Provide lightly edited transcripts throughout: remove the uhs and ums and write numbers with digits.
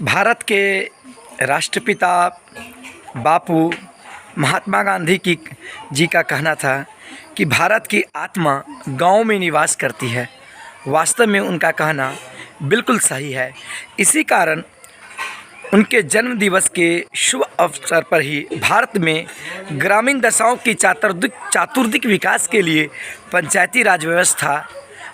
भारत के राष्ट्रपिता बापू महात्मा गांधी की जी का कहना था कि भारत की आत्मा गाँव में निवास करती है। वास्तव में उनका कहना बिल्कुल सही है। इसी कारण उनके जन्म दिवस के शुभ अवसर पर ही भारत में ग्रामीण दशाओं की चातुर्दिक विकास के लिए पंचायती राज व्यवस्था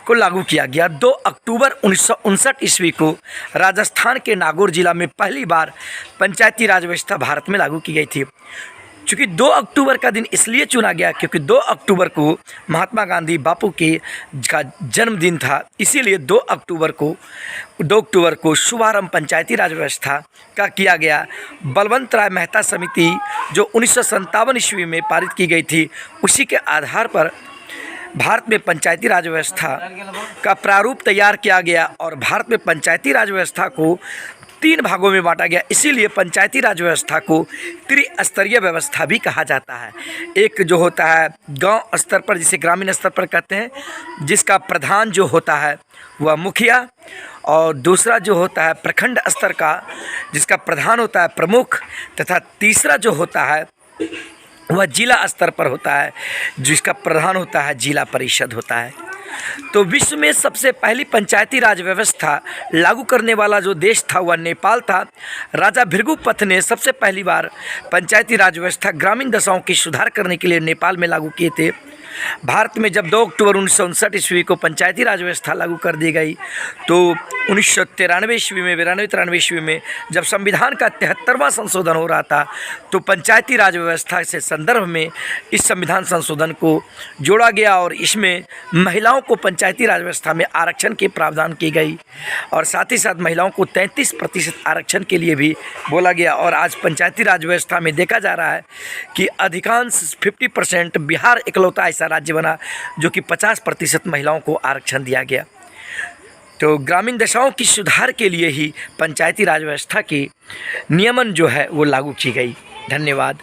को लागू किया गया। 2 अक्टूबर 1959 ईस्वी को राजस्थान के नागौर जिला में पहली बार पंचायती राज व्यवस्था भारत में लागू की गई थी। चूँकि 2 अक्टूबर का दिन इसलिए चुना गया क्योंकि 2 अक्टूबर को महात्मा गांधी बापू का जन्मदिन था, इसीलिए 2 अक्टूबर को शुभारंभ पंचायती राज व्यवस्था का किया गया। बलवंत राय मेहता समिति जो 1957 ईस्वी में पारित की गई थी, उसी के आधार पर भारत में पंचायती राज व्यवस्था का प्रारूप तैयार किया गया और भारत में पंचायती राज व्यवस्था को 3 भागों में बांटा गया। इसीलिए पंचायती राज व्यवस्था को त्रिस्तरीय व्यवस्था भी कहा जाता है। एक जो होता है गांव स्तर पर, जिसे ग्रामीण स्तर पर कहते हैं, जिसका प्रधान जो होता है वह मुखिया, और दूसरा जो होता है प्रखंड स्तर का, जिसका प्रधान होता है प्रमुख, तथा तीसरा जो होता है वह जिला स्तर पर होता है, जिसका प्रधान होता है जिला परिषद होता है। तो विश्व में सबसे पहली पंचायती राज व्यवस्था लागू करने वाला जो देश था वह नेपाल था। राजा भृगुपथ ने सबसे पहली बार पंचायती राज व्यवस्था ग्रामीण दशाओं की सुधार करने के लिए नेपाल में लागू किए थे। भारत में जब 2 अक्टूबर 1959 ईस्वी को पंचायती राज व्यवस्था लागू कर दी गई, तो 1993 ईस्वी में 92-93 ईस्वी में जब संविधान का 73वां संशोधन हो रहा था, तो पंचायती राज व्यवस्था से संदर्भ में इस संविधान संशोधन को जोड़ा गया और इसमें महिलाओं को पंचायती राज व्यवस्था में आरक्षण की प्रावधान की गई और साथ ही साथ महिलाओं को 33% आरक्षण के लिए भी बोला गया। और आज पंचायती राज व्यवस्था में देखा जा रहा है कि अधिकांश 50% बिहार इकलौता ऐसा राज्य बना जो कि 50% महिलाओं को आरक्षण दिया गया। तो ग्रामीण दशाओं की सुधार के लिए ही पंचायती राज व्यवस्था की नियमन जो है वो लागू की गई। धन्यवाद।